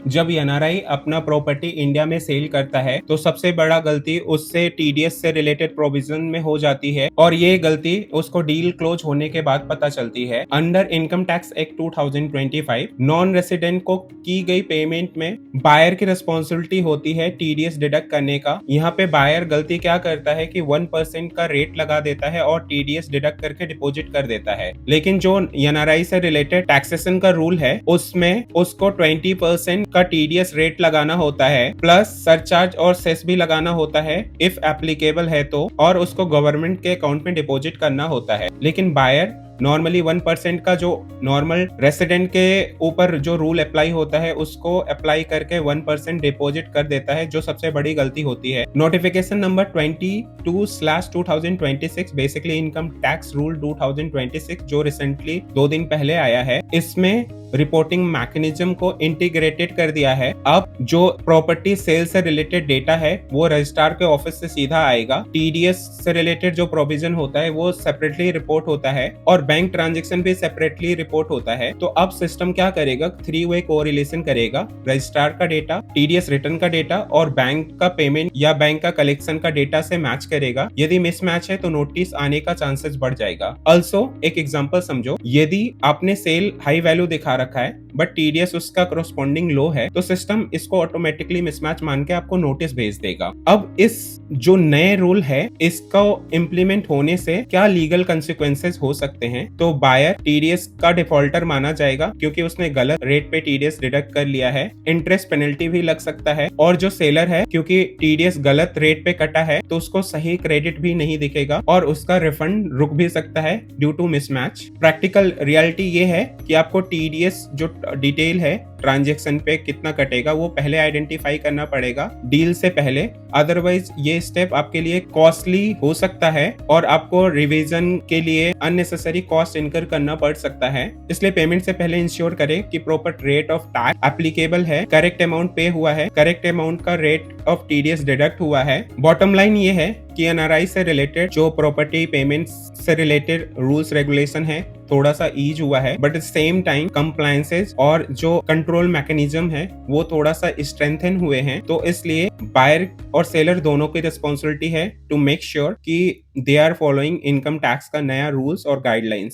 जब एनआरआई अपना property India में सेल करता है तो सबसे बड़ा गलती उससे टीडीएस से रिलेटेड प्रोविजन में हो जाती है और ये गलती उसको डील क्लोज होने के बाद पता चलती है। Under income tax act 2025 non resident को की गई पेमेंट में बायर की रिस्पॉन्सिबिलिटी होती है टीडीएस डिडक्ट करने का। यहाँ पे बायर गलती क्या करता है कि 1% का रेट लगा देता है और टीडीएस डिडक्ट करके डिपॉजिट कर देता है, लेकिन जो एनआरआई से रिलेटेड टैक्सेशन का रूल है उसमें उसको 20% का टीडीएस रेट लगाना होता है, प्लस सरचार्ज और सेस भी लगाना होता है इफ एप्लीकेबल है तो, और उसको गवर्नमेंट के अकाउंट में डिपॉजिट करना होता है। लेकिन बायर नॉर्मली 1% का जो नॉर्मल रेसिडेंट के ऊपर जो रूल अप्लाई होता है उसको अप्लाई करके 1% डिपॉजिट कर देता है, जो सबसे बड़ी गलती होती है। Notification number 22/2026 basically income tax rule 2026 जो रिसेंटली 2 दिन पहले आया है, इसमें रिपोर्टिंग मैकेनिज्म को इंटीग्रेटेड कर दिया है। अब जो प्रॉपर्टी सेल से रिलेटेड डेटा है वो रजिस्ट्रार के ऑफिस से सीधा आएगा। टीडीएस से रिलेटेड जो प्रोविजन होता है वो सेपरेटली रिपोर्ट होता है और बैंक ट्रांजैक्शन भी सेपरेटली रिपोर्ट होता है। तो अब सिस्टम क्या करेगा, 3-वे कोरिलेशन करेगा, रजिस्ट्रार का डेटा, टीडीएस रिटर्न का डेटा और बैंक का पेमेंट या बैंक का कलेक्शन का डेटा से मैच करेगा। यदि मिसमैच है तो नोटिस आने का चांसेस बढ़ जाएगा। ऑल्सो एक एग्जांपल समझो, यदि आपने सेल हाई वैल्यू दिखा रखा है बट टीडीएस उसका करस्पॉन्डिंग लो है तो सिस्टम इसको ऑटोमेटिकली मिसमैच मान के आपको नोटिस भेज देगा। अब इस जो नए रूल है इसको इम्प्लीमेंट होने से क्या लीगल कंसिक्वेंसेस हो सकते हैं, तो बायर टीडीएस का डिफॉल्टर माना जाएगा क्योंकि उसने गलत रेट पे टीडीएस डिडक्ट कर लिया है। इंटरेस्ट पेनल्टी भी लग सकता है और जो सेलर है क्योंकि टीडीएस गलत रेट पे कटा है तो उसको सही क्रेडिट भी नहीं दिखेगा और उसका रिफंड रुक भी सकता है due to mismatch. Practical reality ये है कि आपको टीडीएस जो डिटेल है ट्रांजैक्शन पे कितना कटेगा वो पहले आइडेंटिफाई करना पड़ेगा डील से पहले, अदरवाइज ये स्टेप आपके लिए कॉस्टली हो सकता है और आपको रिवीजन के लिए अननेसेसरी कॉस्ट इनकर करना पड़ सकता है। इसलिए पेमेंट से पहले इंश्योर करें कि proper rate of tax applicable है, करेक्ट अमाउंट पे हुआ है, करेक्ट अमाउंट का रेट ऑफ टीडीएस डिडक्ट हुआ है। बॉटम लाइन ये है कि एनआरआई से रिलेटेड जो प्रॉपर्टी पेमेंट से रिलेटेड रूल्स रेगुलेशन है थोड़ा सा ईज हुआ है, बट सेम टाइम कंप्लायंसेस और जो कंट्रोल मैकेनिज्म है वो थोड़ा सा स्ट्रेंथन हुए हैं। तो इसलिए बायर और सेलर दोनों की रिस्पॉन्सिबिलिटी है टू मेक श्योर कि they are following income tax का नया रूल्स और गाइडलाइंस।